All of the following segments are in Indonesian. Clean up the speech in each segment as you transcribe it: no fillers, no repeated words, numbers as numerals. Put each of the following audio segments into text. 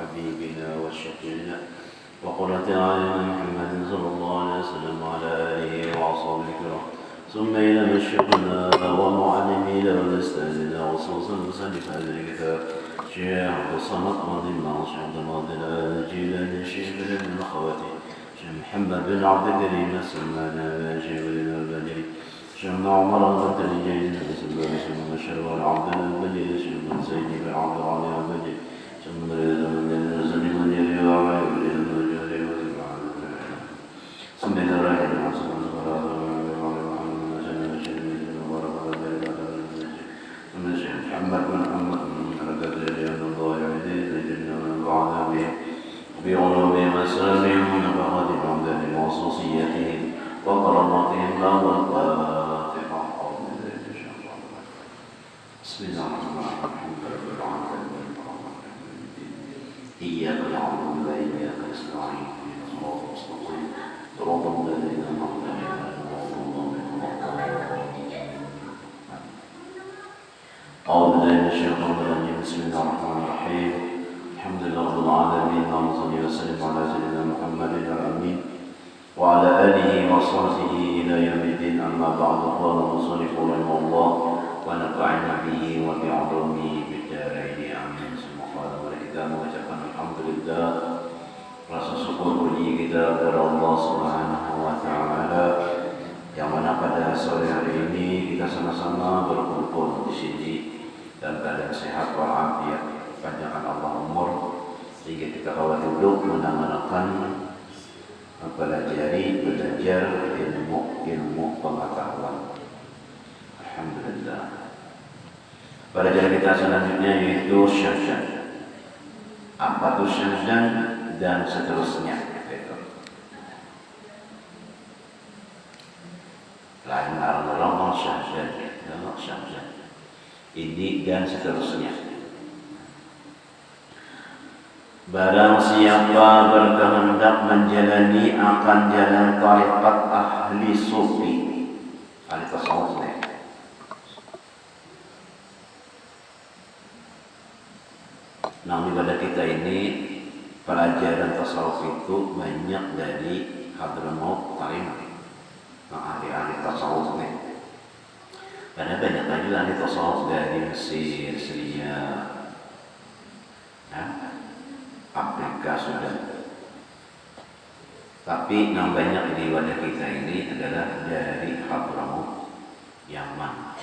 وحبيبنا وشفيعنا وقرة أعيننا محمد صلى الله عليه وسلم وعلى آله وأصحابه الكرام ثم إلى مشيخنا ومعلمينا وأستاذنا وصوصا المسلف هذا الكتاب شيخ عبد الصمد رضي الله عنه عبد الماضي الجيلاني الشيخ بن خواتي شيخ محمد بن عبد الكريم السمان شيخ بن البدري شيخ عمر بن الجيد بن شيخ بشر والعبد البدري شيخ بن زيد بن عبد العلي البدري شيخ بن الزن بن يزيد وعلي بن الجاري وسبحان الله سمي الله محمد بن محمد حركة رياض الله عزيز جنة وعلى به بعلوم مسامعهم ونفقات بعمدة وخصوصياتهم وكراماتهم له الفاتحة بسم الله الرحمن الرحيم رب العالمين إياك نعبد وإياك نستعين اهدنا الصراط المستقيم صراط الذين أنعمت عليهم أعوذ بالله من الشيطان الرجيم بسم الله الرحمن الرحيم الحمد لله رب العالمين اللهم صل وسلم على سيدنا محمد الأمين وعلى آله وصحبه إلى يوم الدين أما بعد قال المصنف رحمه الله ونفعنا به وبعلومه بالدارين آمين ثم قال kita mengucapkan alhamdulillah rasa syukur puji kita kepada Allah Subhanahu wa taala yang mana pada sore hari ini kita sama-sama berkumpul di sini dalam keadaan sehat walafiat, panjangkan Allah umur sehingga kita kawal duduk menangankan belajar ilmu pengetahuan. Alhamdulillah. Pelajaran kita selanjutnya yaitu syahdan. Apa itu syahdan dan seterusnya. Lain orang syahdan, syahdan. Ini dan seterusnya. Barang siapa berkehendak menjalani akan jalan tariqat ahli sufi, ahli tasawuf. Nah, pada kita ini pelajaran tasawuf itu banyak dari Hadramaut Tarim, ahli-ahli tasawuf nih. Karena banyak lagi ahli tasawuf dari Mesir, Syria, Afrika sudah. Tapi yang banyak di wadah kita ini adalah dari Hadramaut, Yaman,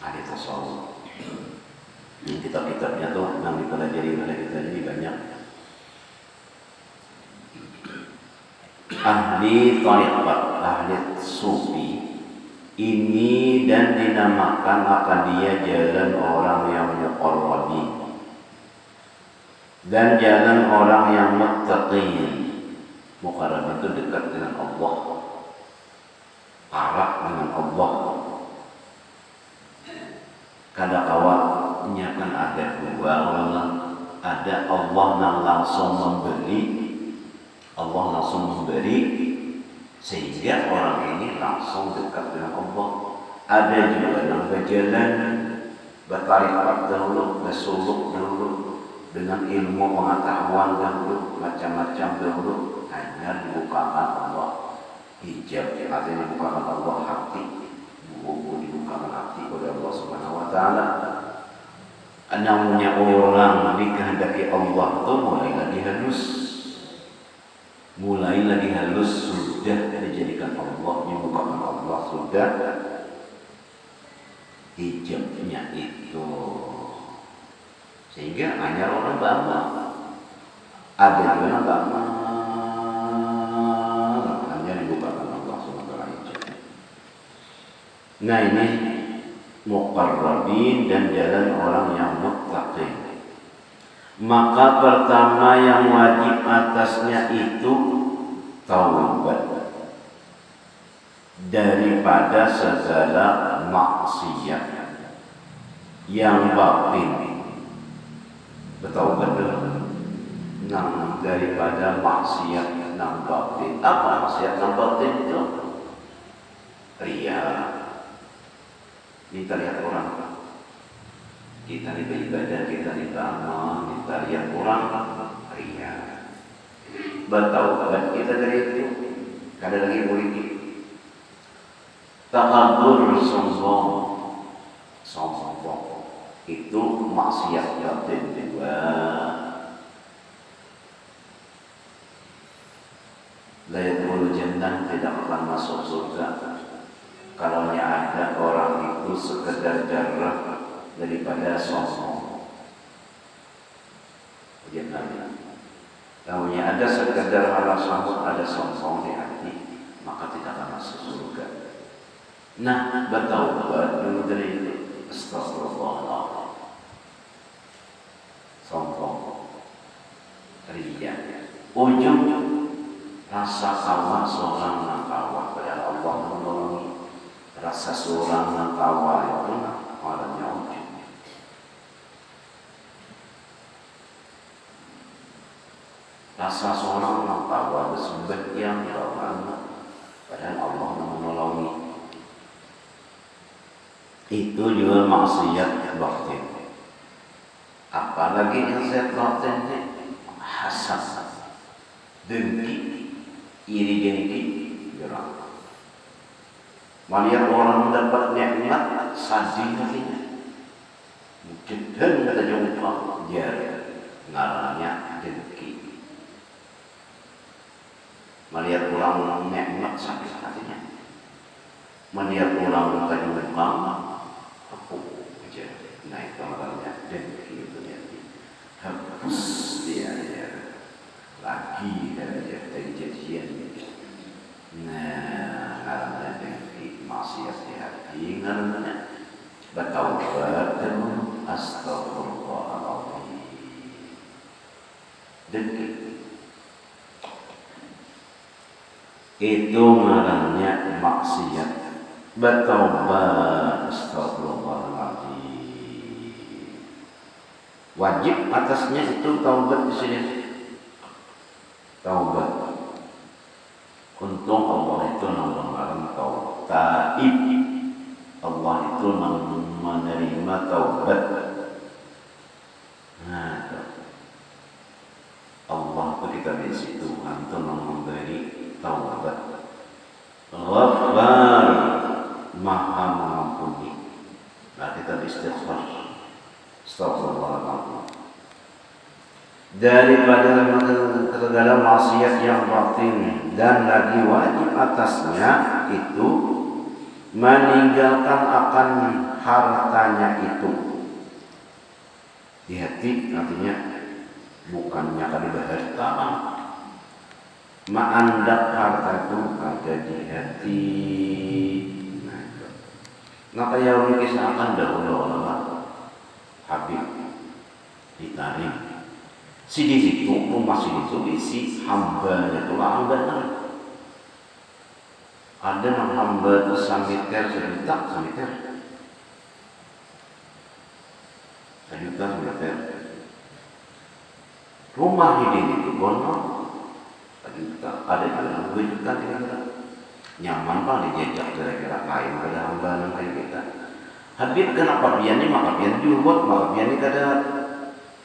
ahli tasawuf. Kitab-kitabnya tuh yang dipelajari oleh kita ini banyak. Ahli tariqat, ahli sufi ini dan dinamakan akan dia jalan orang yang muqarrabin dan jalan orang yang muttaqin. Muqarrab itu dekat dengan Allah, arah dengan Allah. Kadang-kadang kan ada dua orang, ada Allah yang langsung memberi, Allah langsung memberi sehingga orang ini langsung dekat dengan Allah. Ada juga yang berjalan bertarikat dahulu, bersuluk dahulu dengan ilmu pengetahuan dahulu, macam-macam dahulu, hanya dibukakan Allah hijab, artinya dibukakan Allah hati, buku dibukakan hati oleh Allah Subhanahu wa taala. Namanya orang dikehendaki Allah itu mulai lagi halus sudah dijadikan Allah, dibukakan Allah sudah hijabnya itu, sehingga hanya orang bangga. Ada juga yang bangga hanya dibukakan Allah sementara hijabnya. Nah, ini muqarrabin dan jalan orang yang muttaqin. Maka pertama yang wajib atasnya itu taubat daripada segala maksiat yang batin. Bertaubat daripada maksiat yang batin. Apa maksiat yang batin itu? Riya. Kita lihat orang, kita beribadah, kita beramal, kita lihat orang, bertaubat kita dari itu. Kada lagi politik. Takabur sombong itu maksiat batin juga. La yadkhulul jannah, tidak akan masuk surga kalau ada orang itu sekedar jarah daripada sombong. Kalau ada sekedar halas sombong, ada sombong di hati, maka tidak akan masuk surga. Nah, bertaubat dulu dari itu. Astagfirullahaladzim. Sombong, riya, ujung rasa kawa seorang nakawa pada Allah menolongi. Rasa seorang nakawa itu maknanya ujung. Rasa seorang nakawa bersumber yang bagaimana padahal Allah menolongi. Itu juga maksiat batin. Apalagi maksiat batin ini hasad, dengki, iri dengki, gerak. Melihat orang mendapat nikmat, sadih hatinya. Mungkin kata jumpa dia ngaranya dengki. Melihat orang nikmat, sakit hatinya. Melihat orang kata jumpa, aku aja naik kamarnya dengki itu ya. Hapus dia ya. Lagi dari jadian. Nah, karena dengki maksiat di hati, karena bertaubat dan astagfirullahaladzim. Dengki itu ngarannya maksiat. Bertaubat astagfirullahaladzim. Wajib atasnya itu taubat di sini. Taubat. Untung Allah itu mengarang taib. Allah itu menerima taubat. Nah, Allah itu kita di situ untuk memberi taubat. Ghaffar, Maha mengampuni. Nah, kita istighfar. Astagfirullahaladzim. Daripada segala maksiat yang batin, dan lagi wajib atasnya itu meninggalkan akan hartanya itu. Di hati artinya bukannya kada berharta, ma'andak harta itu ada di hati. Nah kayak orang kisahkan dahulu Allah Habib ditarik. Sidi itu, rumah sidi itu isi hambanya, itulah hambanya. Ada yang hamba itu samiter sejuta, samiter. Sejuta, samiter. Rumah ini itu bono, sejuta. Ada yang 2 juta, kira-kira. Nyaman pak dijajak kira-kira kain pada hamba yang kayak kita. Habib kenapa pian ini, maka pian juhut, maka pian ini kada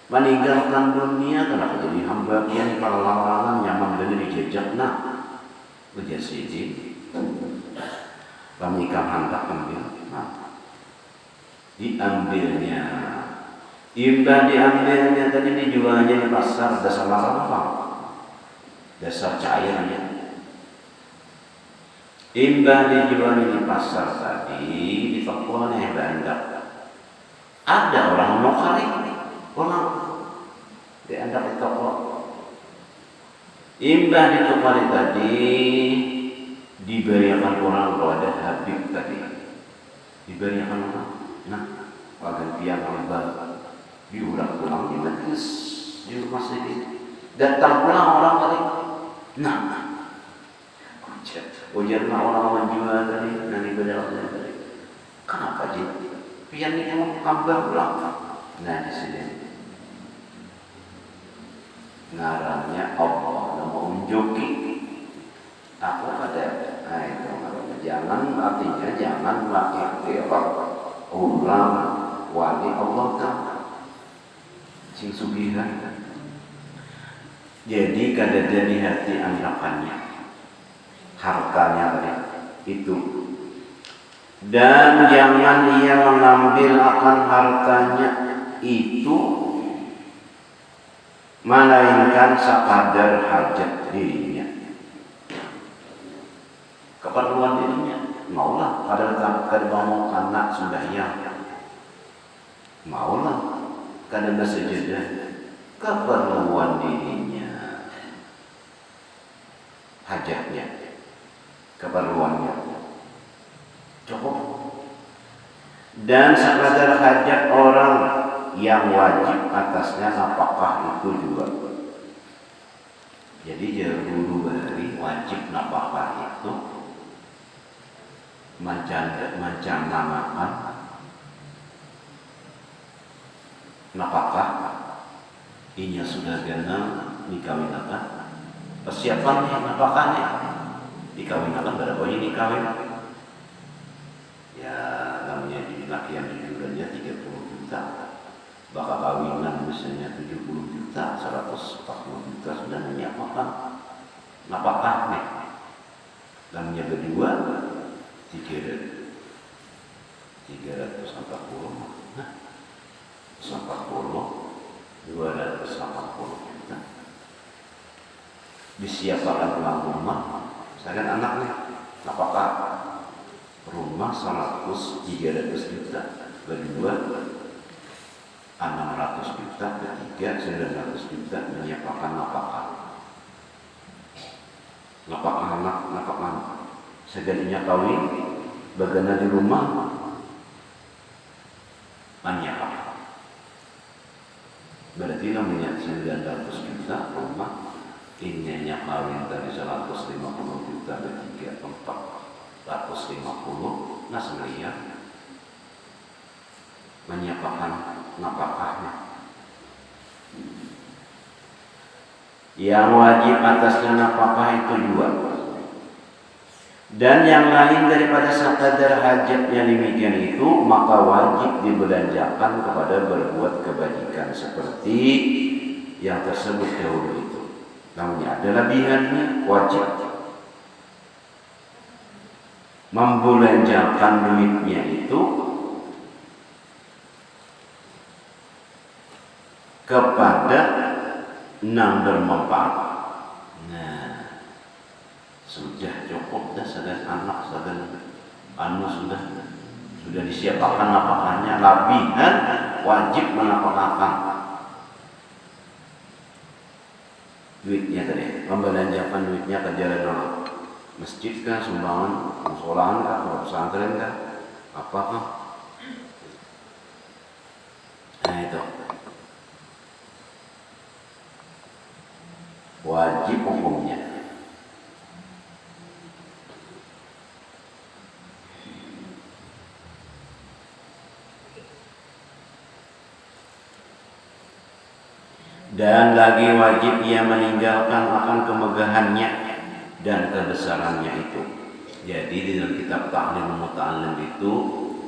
meninggalkan dunia, kenapa jadi hamba pian kalau larangan nyaman dan dijajak. Nah, ujar siji pemikiran hendak ambil, nah, diambilnya, imbah diambilnya tadi dijualnya di pasar dasar larang, dasar cairnya. Imbah dijualnya di pasar tadi di toko yang berandak. Ada orang mau kali, orang diandak di toko. Imbah di toko tadi diberikan orang kepada Habib tadi. Diberikan orang. Nah, pergantian hamba diulang pulang di majlis di rumah sendiri. Datang pulang orang tadi. Nah, ujarnya orang menjual tadi, nanti berjalan tadi. Kenapa sih? Pian ini mau hamba pulang. Nah di sini ngarannya Allah mau menjoki. Aku ada. Nah itu ngarannya. Jangan, artinya jangan mengikuti orang wali Allah Ta'ala sing sugihan. Jadi kada jadi hati anggapannya, hartanya tadi itu. Dan jangan ia mengambil akan hartanya itu melainkan sekadar hajat dirinya, keperluan dirinya. Maulah kada mau anak sembahyang, maulah kada bersejadah, keperluan dirinya, hajatnya, keperluannya cukup. Dan sekadar hajat orang yang wajib atasnya nafkah itu juga. Jadi dulu bari wajib nafkah itu mencanangkan nafkah inya sudah genang dikawinakan, persiapan nafkahnya dikawinakan berapa ini dikawin ya, namanya di lakian jujurannya 30 juta, bakal kawinan misalnya 70 juta, 140 juta sudah menyiapkan nafkahnya. Namanya berdua 340 280 juta disiapkan ulang rumah. Saya kan anaknya apakah rumah 300 juta, berdua 600 juta, ketiga 900 juta menyiapkan nafkah anak, nafkah segalinya kawin, bagaimana di rumah menyiapkan. Berarti namanya 900 juta rumah, ininya kawin dari 150 juta, ketiga 450, nah semua menyiapkan nafkahnya. Yang wajib atasnya nafkah itu dua. Dan yang lain daripada sekadar hajatnya demikian itu, maka wajib dibelanjakan kepada berbuat kebajikan seperti yang tersebut dahulu itu. Namanya ada lebihannya, wajib membelanjakan duitnya itu kepada yang bermanfaat. Nah, sudah cukup dah, sadar anak, sadar sudah disiapkan nafkahnya, lebihan wajib menafkahkan duitnya tadi, membelanjakan duitnya ke jalan masjid kah, sumbangan musholaan kah, pesantren kah, apakah? Nah itu wajib hukumnya. Dan lagi wajib ia meninggalkan akan kemegahannya dan kebesarannya itu. Jadi di dalam kitab Ta'lim Muta'allim itu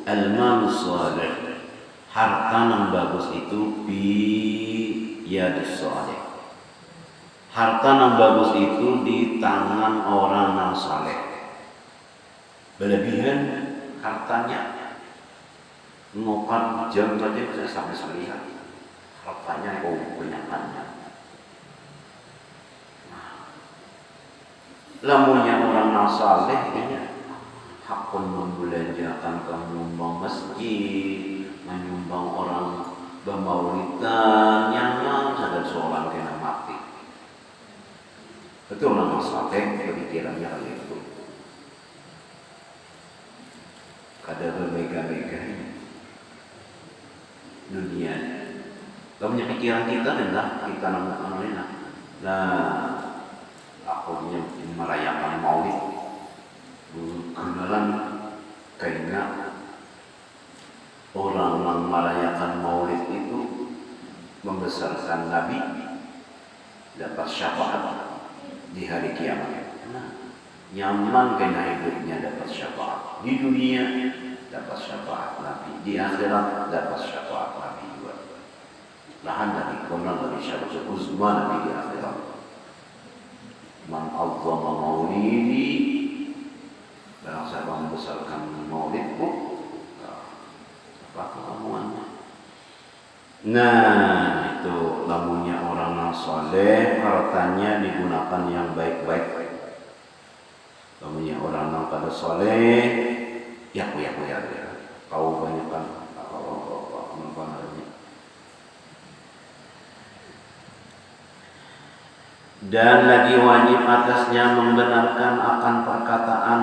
al-mal salih, harta yang bagus itu bi yadis salih. Harta yang bagus itu di tangan orang yang saleh. Berlebihan hartanya, ngokar jam saja bisa sampai selihat. Hartanya kebanyakannya. Lamunya orang yang saleh ini hakun membelanjakan ke menyumbang masjid, menyumbang orang bermaulidan yang sadar seorang kena mati. Betul orang saleh berpikirannya hal itu. Kada bermega-mega dunia. Kalau punya pikiran kita adalah kita namanya. Nah, aku punya merayakan maulid, kenalan kayaknya orang yang merayakan maulid itu membesarkan Nabi, dapat syafaat di hari kiamat. Nah, nyaman kena hidupnya dapat syafaat di dunia, dapat syafaat Nabi di akhirat, dapat syafaat Nabi juga. Lahan dari konon dari syafaat uzma Nabi di akhirat. Man azzama maulidi, barang siapa membesarkan maulidku, apa omongannya? Nah, itu lamunya orang yang soleh, hartanya digunakan yang baik-baik. Lamunya orang yang kada soleh, ya. Kau banyak kan apa namanya? Dan lagi wajib atasnya membenarkan akan perkataan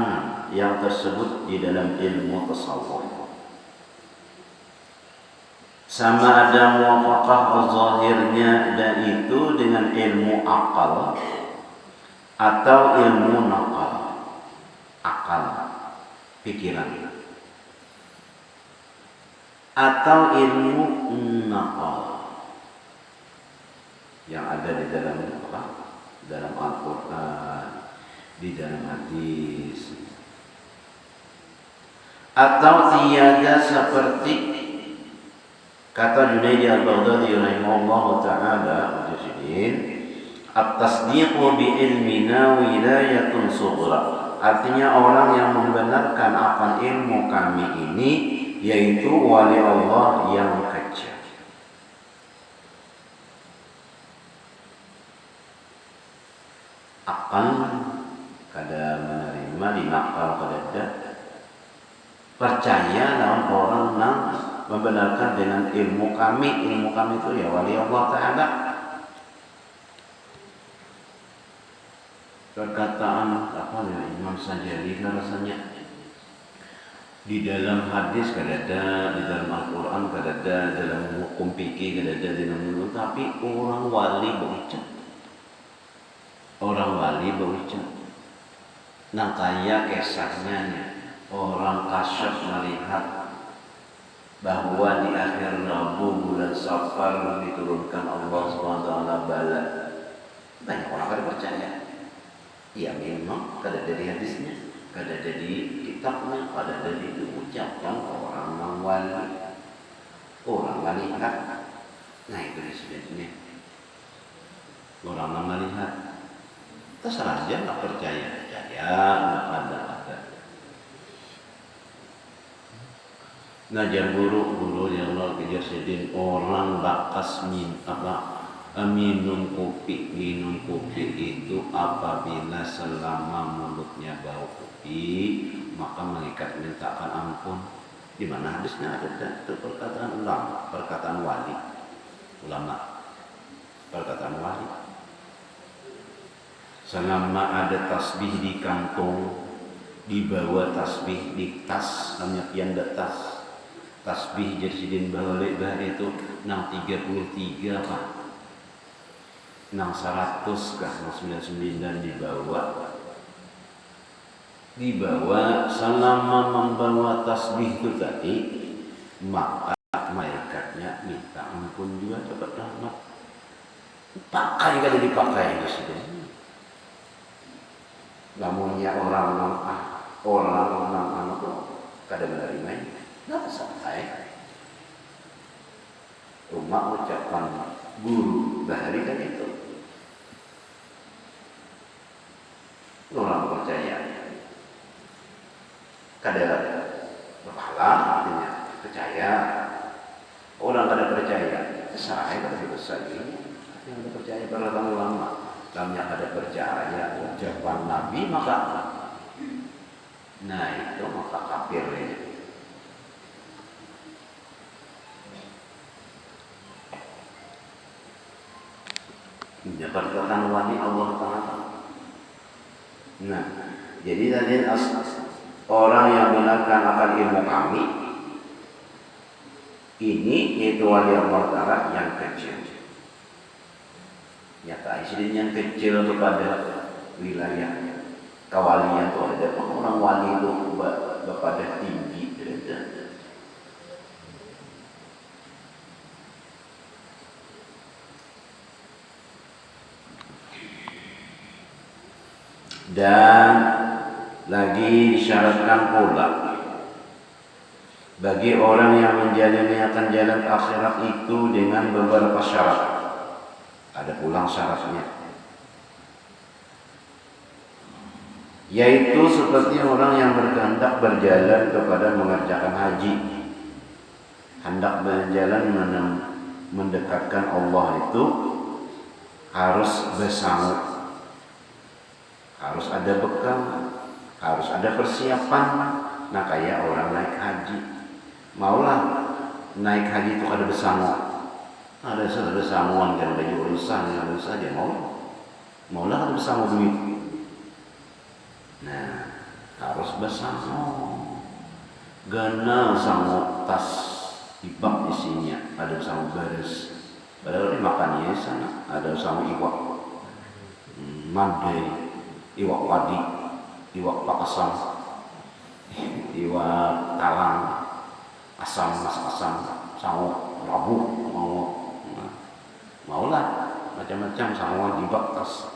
yang tersebut di dalam ilmu tasawuf. Sama ada muwafaqah zahirnya dan itu dengan ilmu akal atau ilmu nakal, akal, pikiran, atau ilmu nakal yang ada di dalam apa? Dalam Al-Quran, di dalam hadis, atau tiada seperti kata Junaidi al-Baghdadi rahimahullah ta'ala mujahidin, at-tasdiqu bi ilmina wilayatun sughra. Artinya orang yang membenarkan akan ilmu kami ini yaitu wali Allah yang kecil. Akal kada menerima, dinakal kada percaya dalam orang yang membenarkan dengan ilmu kami itu ya wali Allah Ta'ala. Perkataan apa ya Imam Sajali rasanya di dalam hadis kada ada, di dalam Al-Quran kada ada, dalam hukum fikih kada ada, dalam ilmu, tapi orang wali berucap. Orang wali berucap. Nah kaya kisahnya orang kasyaf melihat bahwa di akhir Rabu bulan Safar diturunkan Allah SWT bala. Banyak orang kada percaya. Ya memang kada ada di hadisnya, kada ada di kitabnya, kada ada di ucapan orang yang wali, orang melihat. Nah itu disebutnya orang yang melihat. Terserah aja nggak percaya, nggak ada. Ngajar guru yang Allah kejar sedin orang bakas minum kopi itu apabila selama mulutnya bau kopi maka mengikat mintakan ampun. Di mana hadisnya ada itu perkataan ulama, perkataan wali, perkataan wali. Selama ada tasbih di kantong, dibawa tasbih di tas, namanya pianda tas. Tasbih jersidin balik itu nang 33 Pak. Nang 100 kah, nang 99 dibawa selama membawa tasbih itu tadi, maka malaikatnya minta ampun juga dapat rahmat. Pakai kada dipakai di sini. Namunnya orang itu kada menerima ini. Nggak santai. Rumah ucapan guru bahari kan itu. Orang percaya. Kada berpahala artinya percaya. Orang kada percaya, saya kada besar ini. Yang kada percaya para ulama. Dalamnya kada percaya ucapan Nabi maka itu maka kafir ini. Ya perkataan wali Allah Ta'ala. Nah, jadi tadi orang yang benarkan akan ilmu kami ini yaitu wali Allah Ta'ala yang kecil. Nyata istilahnya yang kecil kepada wilayah kawalian itu ada orang wali itu kepada tinggi derajat. Dan lagi disyaratkan pula bagi orang yang menjalani akan jalan akhirat itu dengan beberapa syarat. Ada pulang syaratnya. yaitu seperti orang yang berkehendak berjalan kepada mengerjakan haji. Hendak berjalan mendekatkan Allah itu harus bersanggup, harus ada bekal, harus ada persiapan. Nah kayak orang naik haji, maulah naik haji itu ada bersanggup, ada bersangguan kan baju urusan yang urusan dia maulah ada bersanggup duit. Nah harus bersanggup, gana sanggup tas ibak isinya ada bersanggup baris. Padahal dimakannya sana ada bersanggup iwak mandai, iwak padi, iwak pakasam, iwak talang, asam, masak asam, sanggup rabuk, maulah macam-macam sanggup ibak tas.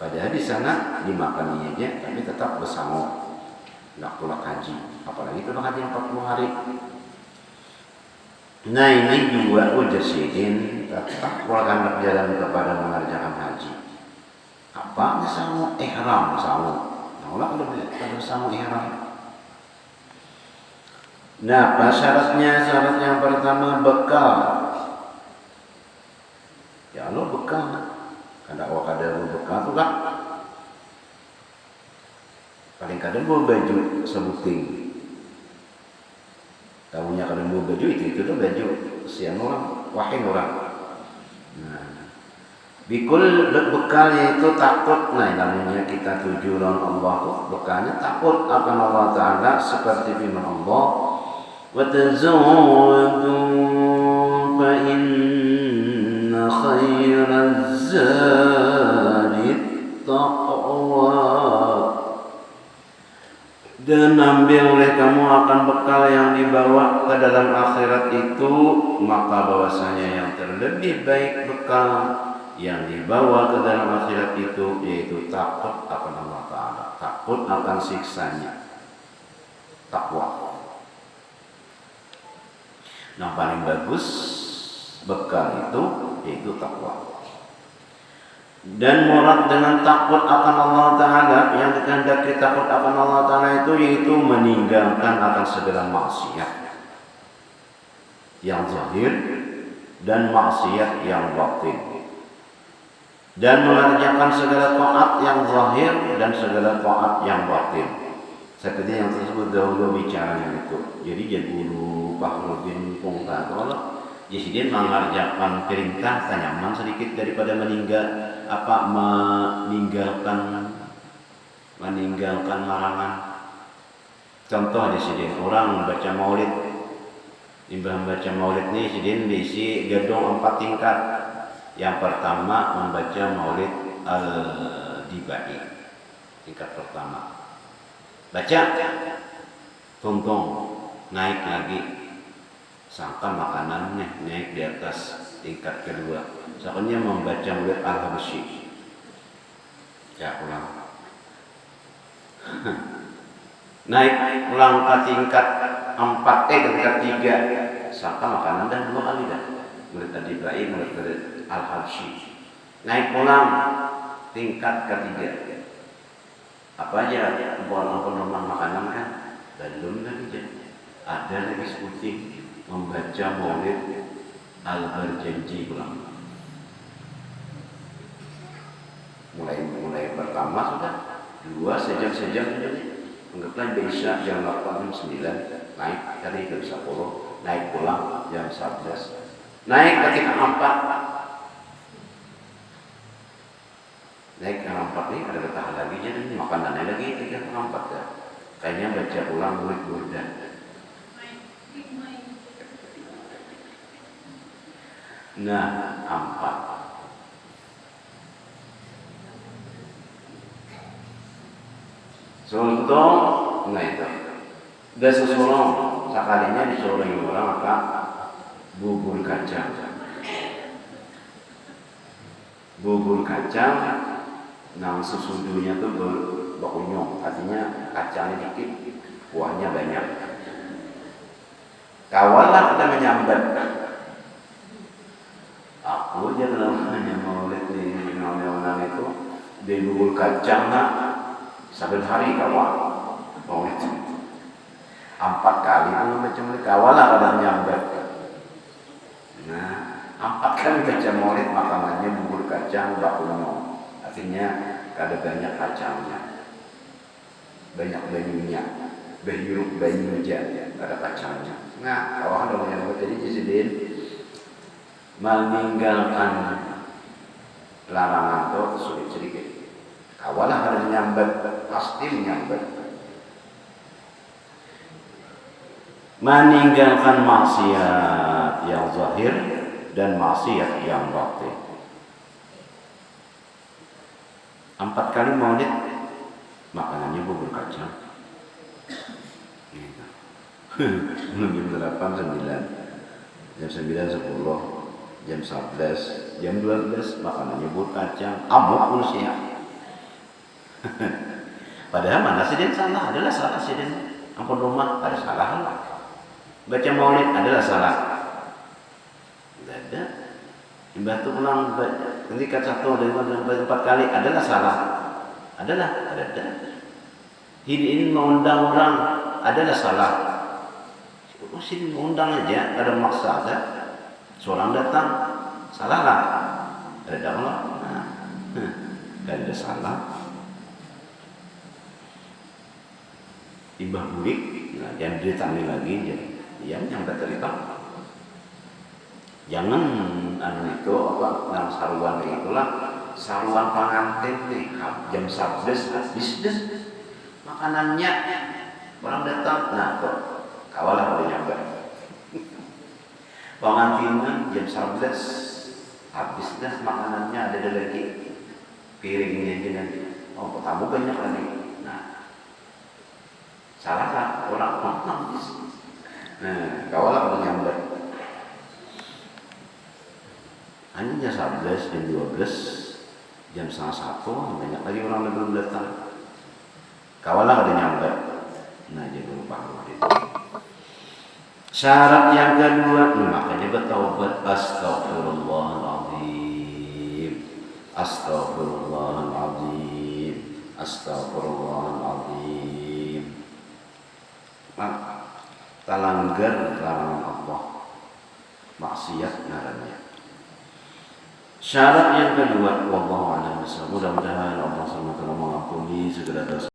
Padahal di sana dimakannya aja, tapi tetap bersanggup, nggak pulang haji, apalagi pulang haji 40 hari. Nah ini juga ujasidin tetap pulang jalan kepada mengerjakan haji. Apa? Sanggup ihram, sanggup. Maulah kalau sanggup ihram. Nah, apa syaratnya? Syarat yang pertama bekal. Ya Allah bekal. Kada bekal tuh kan. Paling kadang bawa baju sebuting. Tahunya kadang bawa baju itu tuh baju siang orang, wahing orang. Nah, bikul bekal yaitu takut. Nah, namanya kita tuju lawan Allah tuh bekalnya takut akan Allah Ta'ala seperti firman Allah, wa tazawwadu fa inna khairaz zadi taqwa. Dan ambil oleh kamu akan bekal yang dibawa ke dalam akhirat itu, maka bahwasanya yang terlebih baik bekal yang dibawa ke dalam akhirat itu yaitu takut akan Allah Ta'ala, takut akan siksanya, takwa. Yang paling bagus bekal itu yaitu takwa. Dan murad dengan takut akan Allah Ta'ala, yang dikehendaki takut akan Allah Ta'ala itu yaitu meninggalkan akan segala maksiat yang zahir dan maksiat yang batin, dan mengerjakan segala taat yang zahir dan segala taat yang batin. Seperti yang tersebut dahulu bicaranya itu. Jadi Guru Fakhruddin Pungkato jadi mengerjakan perintah nyaman sedikit daripada meninggalkan larangan. Contoh di sini orang baca maulid, imbah baca maulid nih sidin diisi gedung 4 tingkat. Yang pertama membaca maulid al-dibai, tingkat pertama. Baca, tuntung, naik lagi. Sangka makanannya naik di atas tingkat kedua. Soalnya membaca maulid al-habsyi. Ya ulang. Naik ulang ke tingkat 4, tingkat 3. Sangka makanan dan 2 kali dah. Maulid al-dibai, maulid al-habsyi. Naik ulang tingkat ketiga. Apa aja rumah makanan kan? Belum lagi. Ada lagi sebuting membaca maulid al-berjanji ulang. Mulai pertama sudah 2 sejam sudah. Anggaplah bisa jam 8 jam 9 naik dari jam 10 naik pulang jam 11 naik ketika 4 naik ke 4 nih ada bertahan lagi jadi makanannya lagi ketika 4 ya. Kayaknya baca ulang murid burda. Nah, 4. Contoh, nah itu. Udah sesorong, sekalinya disorong orang apa? Bubur kacang. Bubur kacang, nang sesudunya tuh berkunyung, artinya kacangnya dikit, kuahnya banyak. Kawalah kita menyambat. Aku aja namanya maulid di orang itu di bubur kacang sampai hari kawan maulid 4 kali pun macam ni kawalah kadang nyambat. Nah 4 kali baca maulid makanannya bubur kacang bakul, artinya ada banyak kacangnya, banyak banyunya, berhirup banyunya, ada kacangnya. Nah kalau ada yang jadi jisidin meninggalkan larangan itu sulit sedikit. Kawalah ada menyambat, pasti menyambat. Meninggalkan maksiat yang zahir dan maksiat yang batin. 4 kali maulid makanannya bubur kacang. Gitu. Jam 8, 9, jam 9, 10, jam 11, jam 12 makanannya bubur kacang. Amuk manusia. Padahal mana sih dia salah? Adalah salah sih dia. Ampun rumah ada salah lah. Baca maulid adalah salah. Tidak ada. Batu pulang ketika 1 dari 4 kali adalah salah. Adalah ada. Ini mengundang orang adalah salah. Sini mengundang aja, ada maksa ada. Seorang datang, salah lah. Ada Allah. Nah, kalau ada salah. Imbah bulik, nah, jangan ditanya lagi, yang cerita. Jangan itu apa dalam saruan itulah saruan pengantin nih jam 11 habis deh makanannya orang datang, nah kok kawalah udah nyampe pengantinan jam 11 habis dah makanannya ada lagi piringnya aja nanti tamu banyak lagi. Salah lah orang nonton. Nah, kawalah udah nyamber. Hanya jam 11, jam 12, jam 12:30 banyak lagi orang yang belum datang. Kawalah udah nyamber. Nah, jadi lupa itu. Syarat yang kedua, makanya bertaubat. Astaghfirullahaladzim. Astaghfirullahaladzim. Astaghfirullahaladzim. Langgar larangan Allah, maksiat ngarannya. Syarat yang kedua, wallahu a'lam bishawab. Mudah-mudahan Allah SWT mengampuni segala dosa